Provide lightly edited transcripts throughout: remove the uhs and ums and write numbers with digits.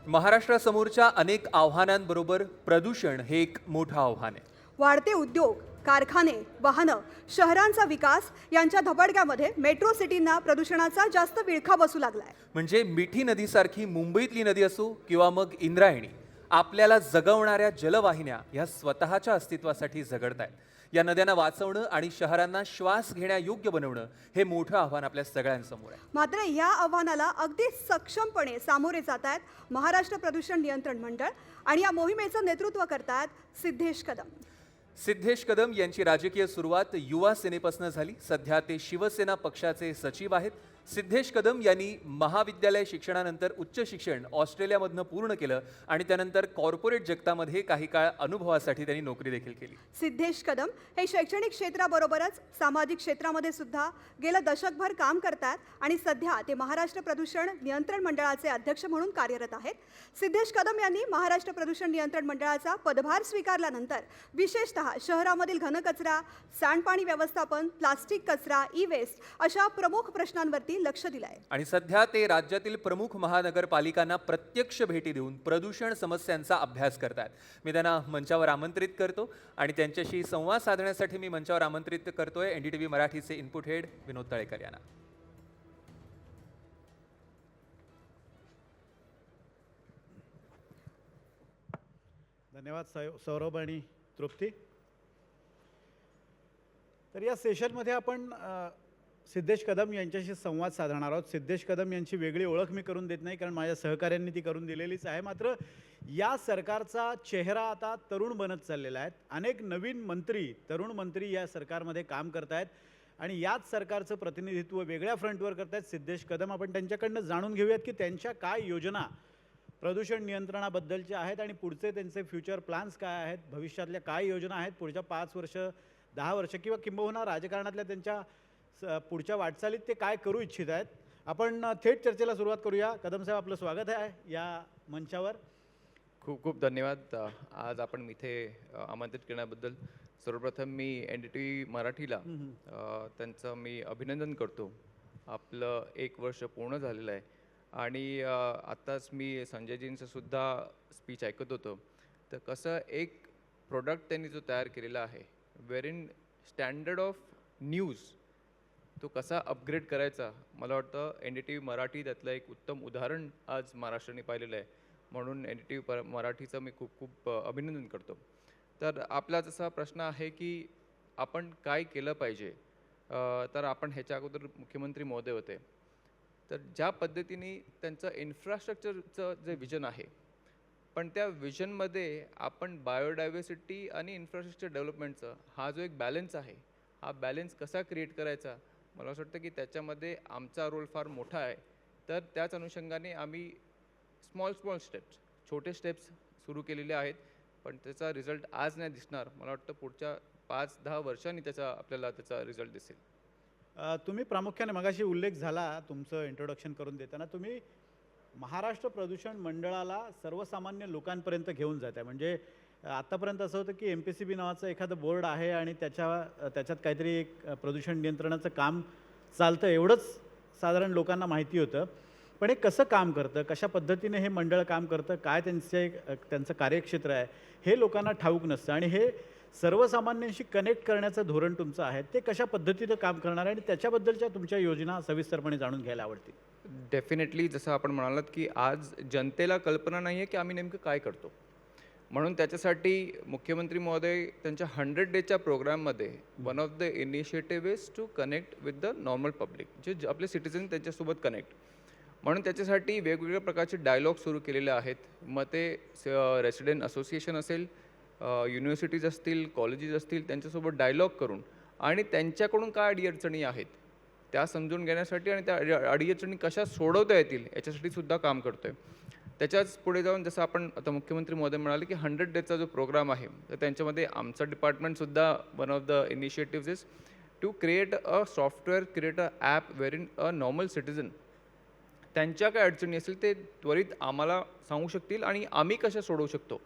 महाराष्ट्रासमोरच्या अनेक आव्हानांबरोबर प्रदूषण हे एक मोठं आव्हान आहे. वाढते उद्योग, कारखाने, वाहनं, शहरांचा विकास यांच्या धबडक्यामध्ये मेट्रो सिटींना प्रदूषणाचा जास्त विळखा बसू लागलाय. म्हणजे मिठी नदीसारखी मुंबईतली नदी असो किंवा मग इंद्रायणी, आपल्याला जगवणाऱ्या जलवाहिन्या ह्या स्वतःच्या अस्तित्वासाठी झगडतायत. या नद्यांना वाचवणं आणि शहरांना श्वास घेण्यायोग्य बनवणं हे मोठं आव्हान आपल्या सगळ्यांसमोर आहे. मात्र या आव्हानाला अगदी सक्षमपणे सामोरे जात आहेत महाराष्ट्र प्रदूषण नियंत्रण मंडळ आणि या मोहिमेचं नेतृत्व करतात सिद्धेश कदम. सिद्धेश कदम यांची राजकीय सुरुवात युवा सेनेपासून झाली. सध्या ते शिवसेना पक्षाचे सचिव आहेत. सिद्धेश कदम यांनी महाविद्यालय शिक्षणानंतर उच्च शिक्षण ऑस्ट्रेलियामधनं पूर्ण केलं आणि त्यानंतर कॉर्पोरेट जगतामध्ये काही काळ अनुभवासाठी त्यांनी नोकरी देखील केली. सिद्धेश कदम हे शैक्षणिक क्षेत्राबरोबरच सामाजिक क्षेत्रामध्ये सुद्धा गेलं दशकभर काम करतात आणि सध्या ते महाराष्ट्र प्रदूषण नियंत्रण मंडळाचे अध्यक्ष म्हणून कार्यरत आहेत. सिद्धेश कदम यांनी महाराष्ट्र प्रदूषण नियंत्रण मंडळाचा पदभार स्वीकारल्यानंतर विशेषतः शहरामधील घनकचरा, सांडपाणी व्यवस्थापन, प्लास्टिक कचरा, ई वेस्ट अशा प्रमुख प्रश्नांवरती लक्ष दिलंय. आणि सध्या ते राज्यातील प्रमुख महानगरपालिकांना प्रत्यक्ष भेटी देऊन प्रदूषण समस्यांचा अभ्यास करतात. मी त्यांना मंचावर आमंत्रित करतो आणि त्यांच्याशी संवाद साधण्यासाठी मी मंचावर आमंत्रित करतोय एनडीटीव्ही मराठीचे इनपुट हेड विनोद तळेकर यांना. धन्यवाद सौरभ आणि तृप्ती. तर या सेशनमध्ये आपण सिद्धेश कदम यांच्याशी संवाद साधणार आहोत. सिद्धेश कदम यांची वेगळी ओळख मी करून देत नाही, कारण माझ्या सहकाऱ्यांनी ती करून दिलेलीच आहे. मात्र या सरकारचा चेहरा आता तरुण बनत चाललेला आहे. अनेक नवीन मंत्री, तरुण मंत्री या सरकारमध्ये काम करत आहेत आणि याच सरकारचं प्रतिनिधित्व वेगळ्या फ्रंटवर करत आहेत सिद्धेश कदम. आपण त्यांच्याकडनं जाणून घेऊयात की त्यांच्या काय योजना प्रदूषण नियंत्रणाबद्दलच्या आहेत आणि पुढचे त्यांचे फ्युचर प्लॅन्स काय आहेत, भविष्यातल्या काय योजना आहेत, पुढच्या 5 वर्ष 10 वर्ष किंवा किंबहुना राजकारणातल्या त्यांच्या पुढच्या वाटचालीत ते काय करू इच्छित आहेत. आपण थेट चर्चेला सुरुवात करूया. कदम साहेब, आपलं स्वागत आहे या मंचावर. खूप खूप धन्यवाद आज आपण इथे आमंत्रित करण्याबद्दल. सर्वप्रथम मी एनडीटीव्ही मराठीला त्यांचं मी अभिनंदन करतो. आपलं 1 वर्ष पूर्ण झालेलं आहे आणि आत्ताच मी संजयजींचं सुद्धा स्पीच ऐकत होतो. तर कसं एक प्रोडक्ट त्यांनी जो तयार केलेला आहे, वेअर स्टँडर्ड ऑफ न्यूज तो कसा अपग्रेड करायचा, मला वाटतं एनडीटीव्ही मराठी त्यातलं एक उत्तम उदाहरण आज महाराष्ट्राने पाहिलेलं आहे. म्हणून एनडीटीव्ही मराठीचं मी खूप खूप अभिनंदन करतो. तर आपला जसा प्रश्न आहे की आपण काय केलं पाहिजे, तर आपण ह्याच्या अगोदर मुख्यमंत्री महोदय होते. तर ज्या पद्धतीने त्यांचं इन्फ्रास्ट्रक्चरचं जे विजन आहे, पण त्या विजनमध्ये आपण बायोडायव्हर्सिटी आणि इन्फ्रास्ट्रक्चर डेव्हलपमेंटचं हा जो एक बॅलन्स आहे, हा बॅलन्स कसा क्रिएट करायचा, मला असं वाटतं की त्याच्यामध्ये आमचा रोल फार मोठा आहे. तर त्याच अनुषंगाने आम्ही स्मॉल स्टेप्स, छोटे स्टेप्स सुरू केलेले आहेत. पण त्याचा रिझल्ट आज नाही दिसणार, मला वाटतं पुढच्या 5-10 वर्षांनी आपल्याला त्याचा रिझल्ट दिसेल. तुम्ही प्रामुख्याने मगाशी उल्लेख झाला तुमचं इंट्रोडक्शन करून देताना, तुम्ही महाराष्ट्र प्रदूषण मंडळाला सर्वसामान्य लोकांपर्यंत घेऊन जात आहे. म्हणजे आत्तापर्यंत असं होतं की MPCB नावाचं एखादं बोर्ड आहे आणि त्याच्यात काहीतरी एक प्रदूषण नियंत्रणाचं काम चालतं, एवढंच साधारण लोकांना माहिती होतं. पण हे कसं काम करतं, कशा पद्धतीने हे मंडळ काम करतं, काय त्यांचं कार्यक्षेत्र आहे, हे लोकांना ठाऊक नसतं. आणि हे सर्वसामान्यांशी कनेक्ट करण्याचं धोरण तुमचं आहे, ते कशा पद्धतीनं काम करणार आहे आणि त्याच्याबद्दलच्या तुमच्या योजना सविस्तरपणे जाणून घ्यायला आवडतील. डेफिनेटली जसं आपण म्हणालात की आज जनतेला कल्पना नाही आहे की आम्ही नेमकं काय करतो. म्हणून त्याच्यासाठी मुख्यमंत्री महोदय त्यांच्या 100 डेच्या प्रोग्राममध्ये one of the initiative is to connect with the normal public, जे आपले सिटिझन त्यांच्यासोबत कनेक्ट. म्हणून त्याच्यासाठी वेगवेगळ्या प्रकारचे डायलॉग सुरू केलेले आहेत. मग ते रेसिडेंट असोसिएशन असेल, युनिव्हर्सिटीज असतील, कॉलेजेस असतील, त्यांच्यासोबत डायलॉग करून आणि त्यांच्याकडून काय अडीअडचणी आहेत त्या समजून घेण्यासाठी आणि त्या अडीअडचणी कशा सोडवता येतील याच्यासाठी सुद्धा काम करतो आहे. त्याच्याच पुढे जाऊन जसं आपण आता मुख्यमंत्री महोदय म्हणाले की 100 डेचा जो प्रोग्राम आहे, तर त्यांच्यामध्ये आमचं डिपार्टमेंटसुद्धा one of the initiatives is to create a software, create a app where in a normal citizen त्यांच्या काय अडचणी असेल ते त्वरित आम्हाला सांगू शकतील आणि आम्ही कशा सोडवू शकतो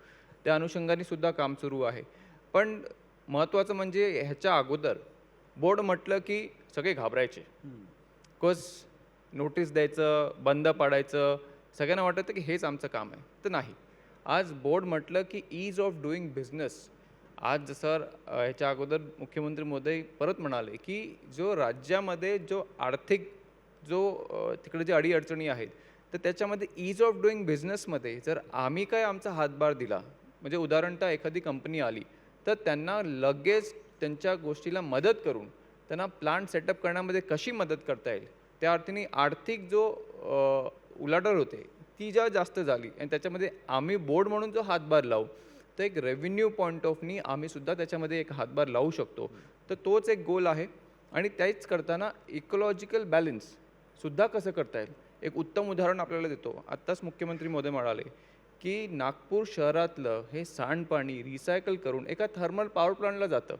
त्या अनुषंगाने सुद्धा काम सुरू आहे. पण महत्त्वाचं म्हणजे ह्याच्या अगोदर बोर्ड म्हटलं की सगळे घाबरायचे. बिकॉज नोटीस द्यायचं, बंद पाडायचं, सगळ्यांना वाटतं की हेच आमचं काम आहे, तर नाही. आज बोर्ड म्हटलं की ईज ऑफ डुईंग बिझनेस. आज जसं ह्याच्या अगोदर मुख्यमंत्री महोदय परत म्हणाले की जो राज्यामध्ये जो आर्थिक तिकडे जे अडीअडचणी आहेत, तर त्याच्यामध्ये ईज ऑफ डुईंग बिझनेसमध्ये जर आम्ही काय आमचा हातभार दिला, म्हणजे उदाहरणतः एखादी कंपनी आली तर त्यांना लगेच त्यांच्या गोष्टीला मदत करून त्यांना प्लांट सेटअप करण्यामध्ये कशी मदत करता येईल, त्या अर्थाने आर्थिक जो उलाढाल होते ती जास्त झाली आणि त्याच्यामध्ये आम्ही बोर्ड म्हणून जो हातभार लावू, तर एक रेव्हेन्यू पॉईंट ऑफनी आम्ही सुद्धा त्याच्यामध्ये एक हातभार लावू शकतो. तर तोच एक गोल आहे. आणि त्याच करताना इकोलॉजिकल बॅलन्स सुद्धा कसं करता येईल, एक उत्तम उदाहरण आपल्याला देतो. आत्ताच मुख्यमंत्री महोदय म्हणाले की नागपूर शहरातलं हे सांडपाणी रिसायकल करून एका थर्मल पॉवर प्लांटला जातं.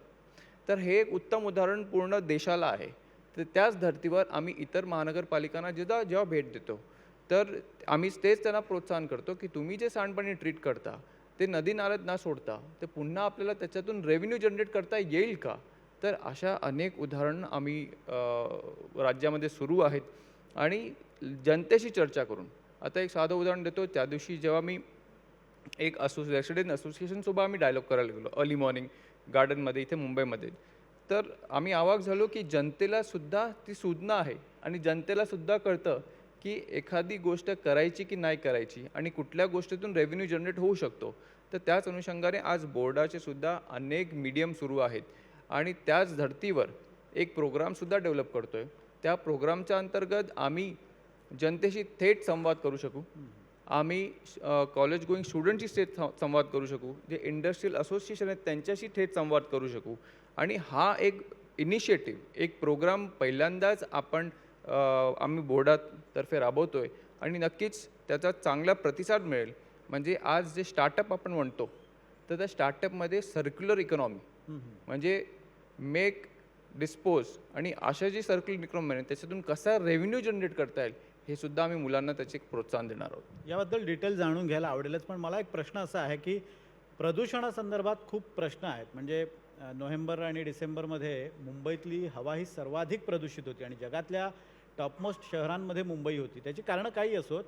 तर हे एक उत्तम उदाहरण पूर्ण देशाला आहे. तर त्याच धर्तीवर आम्ही इतर महानगरपालिकांना जेव्हा भेट देतो, तर आम्ही तेच त्यांना प्रोत्साहन करतो की तुम्ही जे सांडपाणी ट्रीट करता ते नदी नाल्यात न सोडता ते पुन्हा आपल्याला त्याच्यातून रेव्हेन्यू जनरेट करता येईल का. तर अशा अनेक उदाहरणं आम्ही राज्यामध्ये सुरू आहेत. आणि जनतेशी चर्चा करून, आता एक साधं उदाहरण देतो. त्या दिवशी जेव्हा मी एक रेसिडेंट असोसिएशनसोबत आम्ही डायलॉग करायला गेलो अर्ली मॉर्निंग गार्डनमध्ये इथे मुंबईमध्ये, तर आम्ही अवाक झालो की जनतेला सुद्धा ती सूचना आहे आणि जनतेला सुद्धा कळतं की एखादी गोष्ट करायची की नाही करायची आणि कुठल्या गोष्टीतून रेव्हेन्यू जनरेट होऊ शकतो. तर त्याच अनुषंगाने आज बोर्डाचे सुद्धा अनेक मीडियम सुरू आहेत आणि त्याच धर्तीवर एक प्रोग्रामसुद्धा डेव्हलप करतो आहे. त्या प्रोग्रामच्या अंतर्गत आम्ही जनतेशी थेट संवाद करू शकू, आम्ही कॉलेज गोईंग स्टुडंटशी थेट संवाद करू शकू, जे इंडस्ट्रियल असोसिएशन आहेत त्यांच्याशी थेट संवाद करू शकू. आणि हा एक इनिशिएटिव्ह, एक प्रोग्राम पहिल्यांदाच आम्ही बोर्डातर्फे राबवतो आहे आणि नक्कीच त्याचा चांगला प्रतिसाद मिळेल. म्हणजे आज जे स्टार्टअप आपण म्हणतो, तर त्या स्टार्टअपमध्ये सर्क्युलर इकॉनॉमी म्हणजे मेक डिस्पोज आणि अशा जी सर्क्युलर इकॉनॉमी आहे त्याच्यातून कसा रेव्हेन्यू जनरेट करता येईल हे सुद्धा आम्ही मुलांना त्याचे एक प्रोत्साहन देणार आहोत. याबद्दल डिटेल जाणून घ्यायला आवडेलच, पण मला एक प्रश्न असा आहे की प्रदूषणासंदर्भात खूप प्रश्न आहेत. म्हणजे नोव्हेंबर आणि डिसेंबरमध्ये मुंबईतली हवा ही सर्वाधिक प्रदूषित होती आणि जगातल्या टॉपमोस्ट शहरांमध्ये मुंबई होती. त्याची कारणं काही असोत,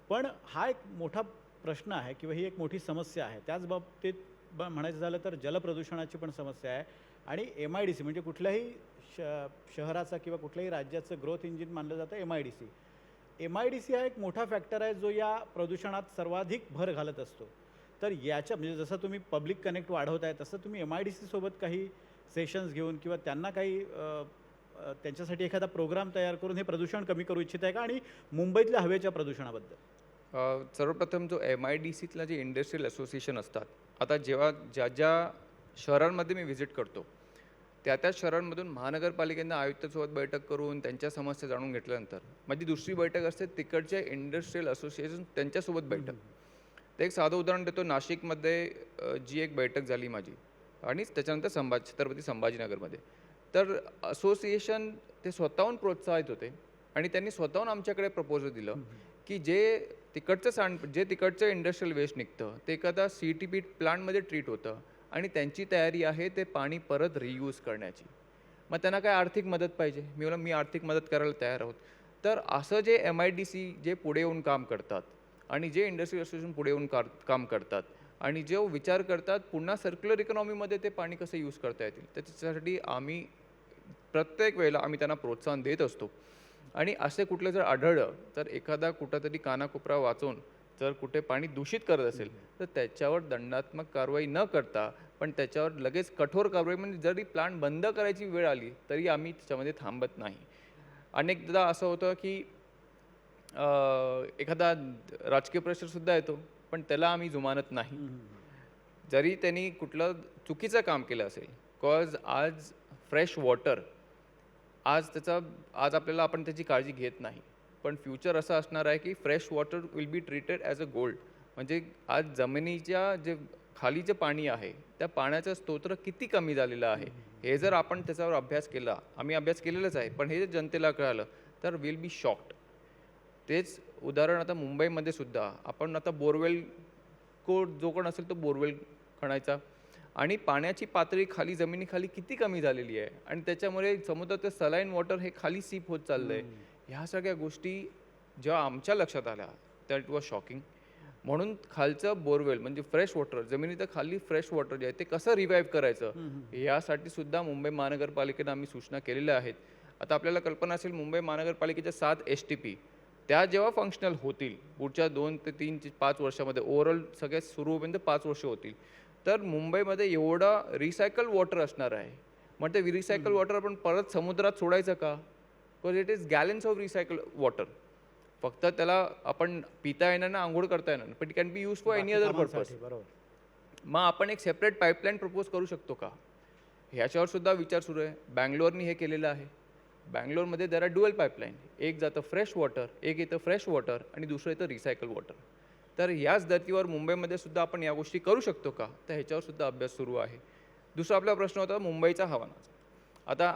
पण हा एक मोठा प्रश्न आहे किंवा ही एक मोठी समस्या आहे. त्याच बाबतीत म्हणायचं झालं तर जलप्रदूषणाची पण समस्या आहे. आणि MIDC म्हणजे कुठल्याही शहराचा किंवा कुठल्याही राज्याचं ग्रोथ इंजिन मानलं जातं MIDC हा एक मोठा फॅक्टर आहे जो या प्रदूषणात सर्वाधिक भर घालत असतो. तर याच्या म्हणजे जसं तुम्ही पब्लिक कनेक्ट वाढवताय तसं तुम्ही MIDC सोबत काही सेशन्स घेऊन किंवा त्यांना काही त्यांच्यासाठी एखादा प्रोग्राम तयार करून हे प्रदूषण कमी करू इच्छित आहे का. आणि मुंबईतल्या हवेच्या प्रदूषणाबद्दल सर्वप्रथम जो MIDCतला जे इंडस्ट्रियल असोसिएशन असतात, आता जेव्हा ज्या शहरांमध्ये मी व्हिजिट करतो त्या शहरांमधून महानगरपालिकेनं आयुक्तासोबत बैठक करून त्यांच्या समस्या जाणून घेतल्यानंतर माझी दुसरी बैठक असते तिकडच्या इंडस्ट्रियल असोसिएशन त्यांच्यासोबत बैठक. तर एक साधं उदाहरण देतो. नाशिकमध्ये जी एक बैठक झाली माझी आणि त्याच्यानंतर छत्रपती संभाजीनगरमध्ये, तर असोसिएशन ते स्वतःहून प्रोत्साहित होते आणि त्यांनी स्वतःहून आमच्याकडे प्रपोजल दिलं की जे तिकडचं इंडस्ट्रियल वेस्ट निघतं ते एखादा CTP प्लांटमध्ये ट्रीट होतं आणि त्यांची तयारी आहे ते पाणी परत रियूज करण्याची. मग त्यांना काय आर्थिक मदत पाहिजे, मी आर्थिक मदत करायला तयार आहोत. तर असं जे MIDC जे पुढे येऊन काम करतात आणि जे इंडस्ट्रियल असोसिएशन पुढे येऊन काम करतात आणि जो विचार करतात पुन्हा सर्क्युलर इकॉनॉमीमध्ये ते पाणी कसं यूज करता येतील, त्याच्यासाठी आम्ही प्रत्येक वेळेला आम्ही त्यांना प्रोत्साहन देत असतो. आणि असे कुठलं जर आढळलं तर एखादा कुठंतरी कानाकोपरा वाचून जर कुठे पाणी दूषित करत असेल तर त्याच्यावर दंडात्मक कारवाई न करता पण त्याच्यावर लगेच कठोर कारवाई, म्हणजे जरी प्लांट बंद करायची वेळ आली तरी आम्ही त्याच्यामध्ये थांबत नाही. अनेकदा असं होतं की एखादा राजकीय प्रेशरसुद्धा येतो पण त्याला आम्ही जुमानत नाही, जरी त्यांनी कुठलं चुकीचं काम केलं असेल. कॉज आज फ्रेश वॉटर आज आपण त्याची काळजी घेत नाही, पण फ्युचर असं असणार आहे की fresh water will be treated as a gold. म्हणजे आज जमिनीच्या जे खाली जे पाणी आहे त्या पाण्याचं स्तोत्र किती कमी झालेलं आहे हे जर आपण त्याच्यावर अभ्यास केला, आम्ही अभ्यास केलेलाच आहे, पण हे जर जनतेला कळालं तर विल बी शॉक्ड. तेच उदाहरण आता मुंबईमध्ये सुद्धा आपण आता बोरवेल जो कोण असेल तो बोरवेल खणायचा आणि पाण्याची पातळी खाली जमिनीखाली किती कमी झालेली आहे आणि त्याच्यामुळे समुद्राचं सलाईन वॉटर हे खाली सीप होत चाललं आहे. ह्या सगळ्या गोष्टी जेव्हा आमच्या लक्षात आल्या दॅट वॉज शॉकिंग. म्हणून खालचं बोरवेल म्हणजे फ्रेश वॉटर, जमिनीच्या खाली फ्रेश वॉटर जे आहे ते कसं रिवाईव्ह करायचं यासाठी सुद्धा मुंबई महानगरपालिकेनं आम्ही सूचना केलेल्या आहेत. आता आपल्याला कल्पना असेल, मुंबई महानगरपालिकेच्या 7 STP त्या जेव्हा फंक्शनल होतील पुढच्या 2 ते 3 ते 5 वर्षामध्ये, ओव्हरऑल सगळे सुरू होईपर्यंत 5 वर्ष होतील, तर मुंबईमध्ये एवढा रिसायकल वॉटर असणार आहे. मग ते रिसायकल वॉटर आपण परत समुद्रात सोडायचं का? Because it is gallons of recycle water. फक्त त्याला आपण पिता येणार ना, आंघोळ करता येणार, but it can be use for any other purpose. बरोबर. मग आपण एक सेपरेट पाईपलाईन प्रपोज करू शकतो का? ह्याच्यावर सुद्धा विचार सुरू आहे. बँगलोरनी हे केलेलं आहे. बँगलोरमध्ये देर आर ड्युअल पाईपलाईन, एक जातं फ्रेश वॉटर, एक येतं फ्रेश वॉटर आणि दुसरं येतं रिसायकल वॉटर. तर याच धर्तीवर मुंबईमध्ये सुद्धा आपण या गोष्टी करू शकतो का? तर ह्याच्यावर सुद्धा अभ्यास सुरू आहे. दुसरा आपला प्रश्न होता मुंबईचा हवामानाचा. आता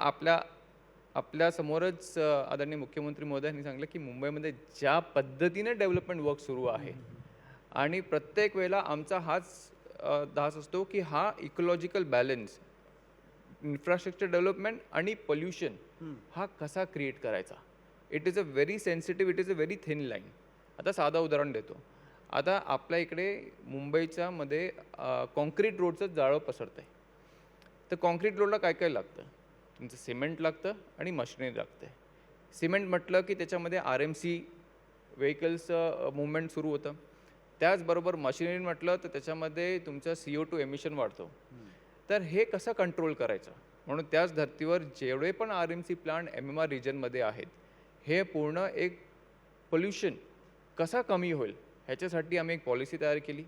आपल्या समोरच आदरणीय मुख्यमंत्री महोदयांनी सांगितलं की मुंबईमध्ये ज्या पद्धतीने डेव्हलपमेंट वर्क सुरू आहे आणि प्रत्येक वेळेला आमचा हाच ध्यास असतो की हा इकोलॉजिकल बॅलन्स, इन्फ्रास्ट्रक्चर डेव्हलपमेंट आणि पोल्युशन हा कसा क्रिएट करायचा. It is a very sensitive, it is a very thin line. आता साधं उदाहरण देतो. आता आपल्या इकडे मुंबईच्या मध्ये कॉन्क्रीट रोडचं जाळं पसरतं आहे. तर कॉन्क्रीट रोडला काय काय लागतं? तुमचं सिमेंट लागतं आणि मशिनरी लागते. सिमेंट म्हटलं की त्याच्यामध्ये RMC व्हेकल्सचं मुवमेंट सुरू होतं. त्याचबरोबर मशिनरी म्हटलं तर त्याच्यामध्ये तुमचं CO2 एमिशन वाढतो. तर हे कसं कंट्रोल करायचं? म्हणून त्याच धर्तीवर जेवढे पण RMC प्लांट MMR रिजनमध्ये आहेत, हे पूर्ण एक पोल्युशन कसा कमी होईल ह्याच्यासाठी आम्ही एक पॉलिसी तयार केली.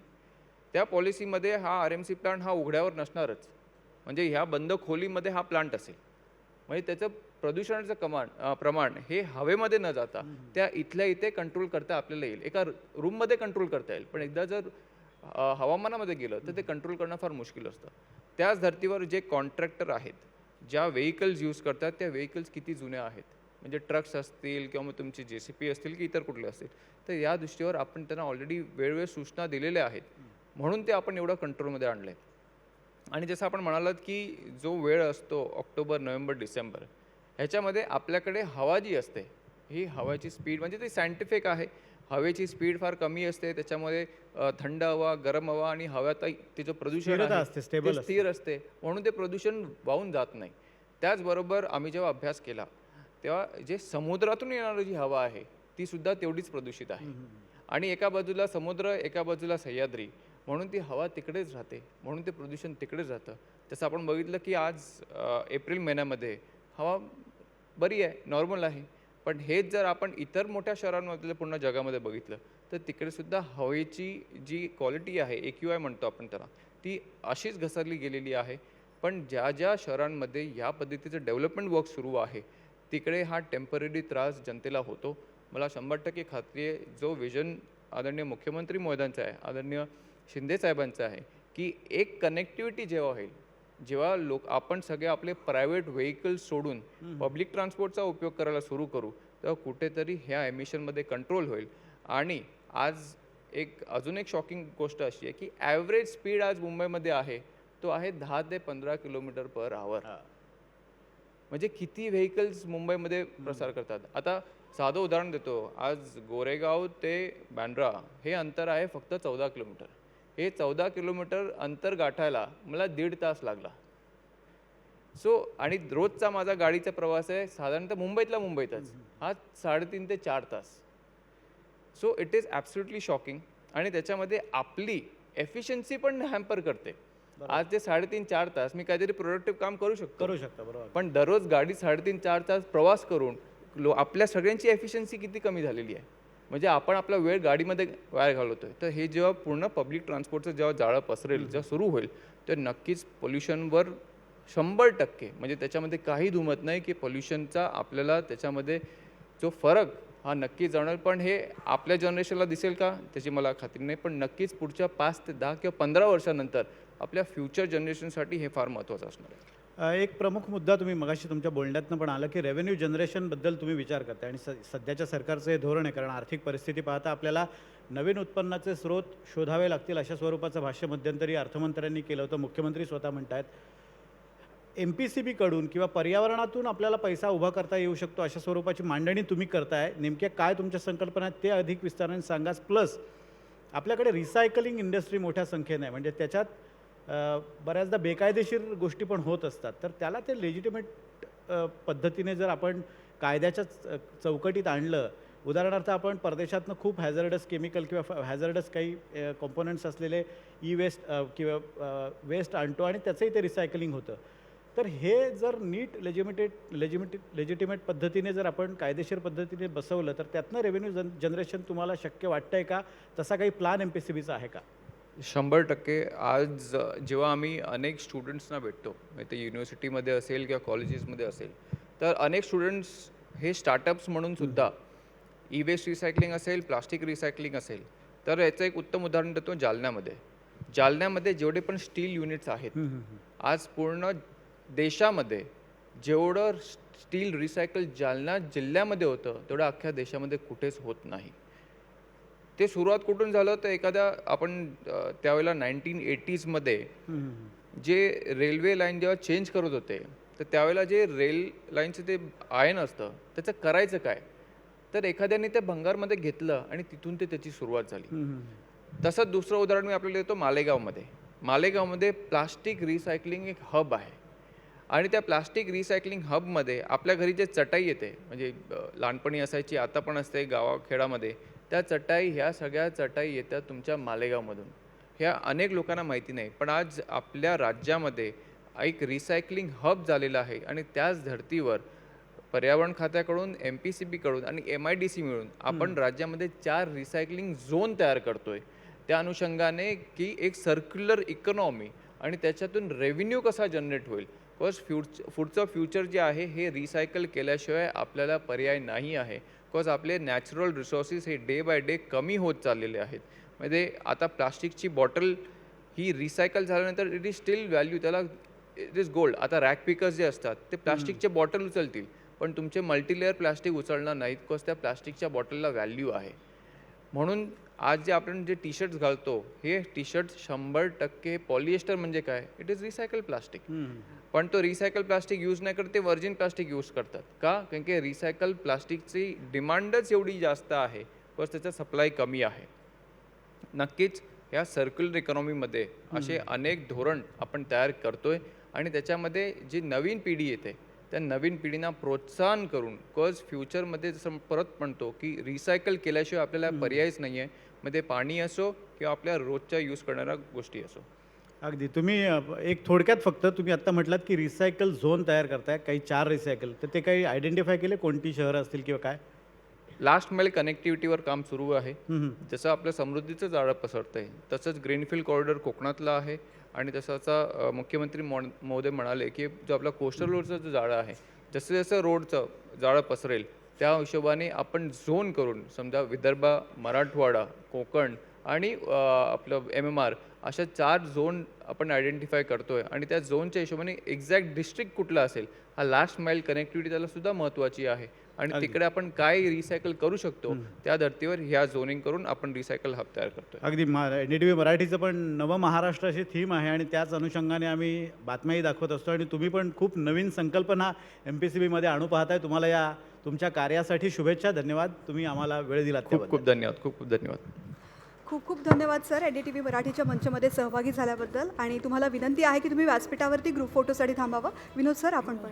त्या पॉलिसीमध्ये हा RMC प्लांट हा उघड्यावर नसणारच, म्हणजे ह्या बंद खोलीमध्ये हा प्लांट असेल. म्हणजे त्याचं प्रदूषणाचं प्रमाण हे हवेमध्ये न जाता त्या इथल्या इथे कंट्रोल करता आपल्याला येईल. एका रूममध्ये कंट्रोल करता येईल, पण एकदा जर हवामानामध्ये गेलं तर ते कंट्रोल करणं फार मुश्किल असतं. त्याच धर्तीवर जे कॉन्ट्रॅक्टर आहेत, ज्या व्हेकल्स यूज करतात, त्या व्हेकल्स किती जुन्या आहेत, म्हणजे ट्रक्स असतील किंवा मग तुमची JCB असतील की इतर कुठले असतील, तर या दृष्टीवर आपण त्यांना ऑलरेडी वेळोवेळी सूचना दिलेल्या आहेत. म्हणून ते आपण एवढं कंट्रोलमध्ये आणलं आहे. आणि जसं आपण म्हणालात की जो वेळ असतो ऑक्टोबर, नोव्हेंबर, डिसेंबर, ह्याच्यामध्ये आपल्याकडे हवा जी असते, ही हवाची स्पीड म्हणजे ती सायंटिफिक आहे. हवेची स्पीड फार कमी असते, त्याच्यामध्ये थंड हवा, गरम हवा आणि हव्यात तिचं प्रदूषण स्थिरता आहे, असते, ते स्टेबल स्थिर असते, म्हणून ते प्रदूषण वाहून जात नाही. त्याचबरोबर आम्ही जेव्हा अभ्यास केला तेव्हा जे समुद्रातून येणारी जी हवा आहे ती सुद्धा तेवढीच प्रदूषित आहे. आणि एका बाजूला समुद्र, एका बाजूला सह्याद्री, म्हणून ती हवा तिकडेच राहते, म्हणून ते प्रदूषण तिकडेच राहतं. तसं आपण बघितलं की आज एप्रिल महिन्यामध्ये हवा बरी आहे, नॉर्मल आहे. पण हेच जर आपण इतर मोठ्या शहरांमध्ये पूर्ण जगामध्ये बघितलं तर तिकडे सुद्धा हवेची जी क्वालिटी आहे, AQI म्हणतो आपण त्याला, ती अशीच घसरली गेलेली आहे. पण ज्या ज्या शहरांमध्ये या पद्धतीचं डेव्हलपमेंट वर्क सुरू आहे तिकडे हा टेम्पररी त्रास जनतेला होतो. मला 100% खात्री आहे, जो विजन आदरणीय मुख्यमंत्री महोदयांचा आहे, आदरणीय शिंदे साहेबांचं आहे, की एक कनेक्टिव्हिटी जेव्हा होईल, जेव्हा आपण सगळे आपले प्रायव्हेट व्हेकल्स सोडून पब्लिक ट्रान्सपोर्टचा उपयोग करायला सुरू करू, तेव्हा कुठेतरी ह्या एमिशनमध्ये कंट्रोल होईल. आणि आज अजून एक शॉकिंग गोष्ट अशी आहे की ॲव्हरेज स्पीड आज मुंबईमध्ये आहे तो आहे 10 ते 15 km/h. म्हणजे किती व्हेकल्स मुंबईमध्ये प्रसार करतात. आता साधं उदाहरण देतो. आज गोरेगाव ते बँड्रा हे अंतर आहे फक्त 14 किलोमीटर. हे 14 किलोमीटर अंतर गाठायला मला 1.5 तास लागला. आणि रोजचा माझा गाडीचा प्रवास आहे साधारणतः मुंबईतच हा 3.5 ते 4 तास. It is absolutely shocking. आणि त्याच्यामध्ये आपली एफिशियन्सी पण हॅम्पर करते. आज ते 3.5-4 तास मी काहीतरी प्रोडक्टिव्ह काम करू शकतो, बरोबर. पण दररोज गाडी 3.5-4 तास प्रवास करून आपल्या सगळ्यांची एफिशियन्सी किती कमी झालेली आहे. म्हणजे आपण आपला वेळ गाडीमध्ये वाया घालवतोय. तर हे जेव्हा पूर्ण पब्लिक ट्रान्सपोर्टचं जेव्हा जाळं पसरेल, जेव्हा सुरू होईल, तर नक्कीच पोल्युशनवर 100% म्हणजे त्याच्यामध्ये काही दुमत नाही की पोल्युशनचा आपल्याला त्याच्यामध्ये जो फरक हा नक्कीच जाणवेल. पण हे आपल्या जनरेशनला दिसेल का त्याची मला खात्री नाही, पण नक्कीच पुढच्या 5 ते 10 किंवा 15 वर्षानंतर आपल्या फ्युचर जनरेशनसाठी हे फार महत्त्वाचं असणार आहे. एक प्रमुख मुद्दा तुम्ही मगाशी तुमच्या बोलण्यातनं पण आलं की रेव्हेन्यू जनरेशनबद्दल तुम्ही विचार करताय आणि सध्याच्या सरकारचं हे धोरण आहे. कारण आर्थिक परिस्थिती पाहता आपल्याला नवीन उत्पन्नाचे स्रोत शोधावे लागतील अशा स्वरूपाचं भाष्य मध्यंतरी अर्थमंत्र्यांनी केलं होतं. मुख्यमंत्री स्वतः म्हणत आहेत. MPCB कडून किंवा पर्यावरणातून आपल्याला पैसा उभा करता येऊ शकतो अशा स्वरूपाची मांडणी तुम्ही करताय. नेमक्या काय तुमच्या संकल्पना आहेत ते अधिक विस्ताराने सांगा. प्लस आपल्याकडे रिसायकलिंग इंडस्ट्री मोठ्या संख्येने आहे, म्हणजे त्याच्यात बऱ्याचदा बेकायदेशीर गोष्टी पण होत असतात. तर त्याला ते लेजिटिमेट पद्धतीने जर आपण कायद्याच्या चौकटीत आणलं, उदाहरणार्थ आपण परदेशातनं खूप हॅझर्डस केमिकल किंवा हॅझर्डस काही कॉम्पोनंट्स असलेले वेस्ट किंवा वेस्ट आणतो आणि त्याचंही ते रिसायकलिंग होतं. तर हे जर नीट लेजिटिमेट पद्धतीने जर आपण कायदेशीर पद्धतीने बसवलं तर त्यातनं रेव्हेन्यू जनरेशन तुम्हाला शक्य वाटतंय का? तसा काही प्लॅन MPCBचा आहे का? 100% आज जेव्हा आम्ही अनेक स्टुडंट्सना भेटतो, म्हणजे ते युनिव्हर्सिटीमध्ये असेल किंवा कॉलेजेसमध्ये असेल, तर अनेक स्टुडंट्स हे स्टार्टअप्स म्हणून सुद्धा वेस्ट रिसायकलिंग असेल, प्लास्टिक रिसायकलिंग असेल, तर याचं एक उत्तम उदाहरण देतो जालन्यामध्ये जेवढे पण स्टील युनिट्स आहेत, आज पूर्ण देशामध्ये जेवढं स्टील रिसायकल जालना जिल्ह्यामध्ये होतं तेवढं अख्ख्या देशामध्ये कुठेच होत नाही. ते सुरुवात कुठून झालं तर एखाद्या आपण त्यावेळेला 1980sमध्ये जे रेल्वे लाईन जेव्हा चेंज करत होते, तर त्यावेळेला जे रेल लाईनचं ते आयन असतं त्याचं करायचं काय, तर एखाद्याने ते भंगारमध्ये घेतलं आणि तिथून ते त्याची सुरुवात झाली. तसंच दुसरं उदाहरण मी आपल्याला देतो मालेगावमध्ये प्लास्टिक रिसायकलिंग एक हब आहे आणि त्या प्लास्टिक रिसायकलिंग हबमध्ये आपल्या घरी जे चटाई येते, म्हणजे लहानपणी असायची, आता पण असते गावाखेडामध्ये, त्या चटाई, ह्या सगळ्या चटाई येतात तुमच्या मालेगावमधून. ह्या अनेक लोकांना माहिती नाही, पण आज आपल्या राज्यामध्ये एक रिसायकलिंग हब झालेला आहे आणि त्याच धर्तीवर पर्यावरण खात्याकडून, MPCB कडून आणि MIDC मिळून आपण राज्यामध्ये 4 रिसायकलिंग झोन तयार करतोय. त्या अनुषंगाने की एक सर्क्युलर इकॉनॉमी आणि त्याच्यातून रेव्हेन्यू कसा जनरेट होईल, बिकॉज पुढचं फ्युचर जे आहे हे रिसायकल केल्याशिवाय आपल्याला पर्याय नाही आहे. बिकॉज आपले नॅचरल रिसोर्सेस हे डे बाय डे कमी होत चाललेले आहेत. म्हणजे आता प्लास्टिकची बॉटल ही रिसायकल झाल्यानंतर इट इज स्टील व्हॅल्यू, त्याला इट इज गोल्ड. आता रॅक पिकर्स जे असतात ते प्लास्टिकचे बॉटल उचलतील, पण तुमचे मल्टीलेअर प्लास्टिक उचलणार नाहीत, बिकॉज त्या प्लास्टिकच्या बॉटलला व्हॅल्यू आहे. म्हणून आज जे आपण जे टी शर्ट्स घालतो, हे टी शर्ट 100% पॉलिएस्टर म्हणजे काय, इट इज रिसायकल प्लास्टिक. पण तो रिसायकल प्लास्टिक यूज नाही करत, ते व्हर्जिन प्लास्टिक यूज करतात. का? कारण की रिसायकल प्लास्टिकची डिमांडच एवढी जास्त आहे, बिकॉज त्याचा सप्लाय कमी आहे. नक्कीच या सर्क्युलर इकॉनॉमीमध्ये असे अनेक धोरण आपण तयार करतोय आणि त्याच्यामध्ये जी नवीन पिढी येते त्या नवीन पिढींना प्रोत्साहन करून, बिकॉज फ्युचरमध्ये जसं परत म्हणतो की रिसायकल केल्याशिवाय आपल्याला पर्यायच नाही आहे, मग ते पाणी असो किंवा आपल्या रोजच्या यूज करणाऱ्या गोष्टी असो. अगदी. तुम्ही एक थोडक्यात फक्त तुम्ही आत्ता म्हटलात की रिसायकल झोन तयार करताय, काही 4 रिसायकल, तर ते काही आयडेंटिफाय केले, कोणती शहरं असतील किंवा काय? लास्ट माइल कनेक्टिव्हिटीवर काम सुरू आहे. जसं आपलं समृद्धीचं जाळं पसरतं आहे, तसंच ग्रीनफील्ड कॉरिडॉर कोकणातला आहे आणि तसंचा मुख्यमंत्री महोदय म्हणाले की जो आपला कोस्टल रोडचं जो जाळं आहे, जसं जसं रोडचं जाळं पसरेल त्या हिशोबाने आपण झोन करून, समजा विदर्भ, मराठवाडा, कोकण आणि आपलं MMR अशा 4 झोन आपण आयडेंटिफाय करतोय आणि त्या झोनच्या हिशोबाने एक्झॅक्ट डिस्ट्रिक्ट कुठला असेल, हा लास्ट माइल कनेक्टिव्हिटी त्याला सुद्धा महत्त्वाची आहे आणि तिकडे आपण काय रिसायकल करू शकतो त्या धर्तीवर ह्या झोनिंग करून आपण रिसायकल हब तयार करतोय. अगदी. NDTV मराठीचं पण नव महाराष्ट्र अशी थीम आहे आणि त्याच अनुषंगाने आम्ही बातम्याही दाखवत असतो आणि तुम्ही पण खूप नवीन संकल्पना MPCBमध्ये आणू पाहताय. तुम्हाला या तुमच्या कार्यासाठी शुभेच्छा. धन्यवाद, तुम्ही आम्हाला वेळ दिलात. खूप खूप धन्यवाद. खूप खूप धन्यवाद. खूप खूप धन्यवाद सर, NDTV मराठीच्या मंचमध्ये सहभागी झाल्याबद्दल. आणि तुम्हाला विनंती आहे की तुम्ही व्यासपीठावरती ग्रुप फोटोसाठी थांबावं. विनोद सर, आपण पण.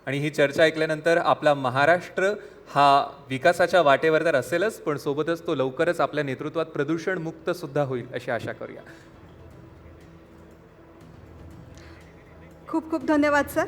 आणि ही चर्चा ऐकल्यानंतर आपला महाराष्ट्र हा विकासाच्या वाटेवर तर असेलच, पण सोबतच तो लवकरच आपल्या नेतृत्वात प्रदूषण मुक्त सुद्धा होईल अशी आशा करूया. खूप खूप धन्यवाद सर.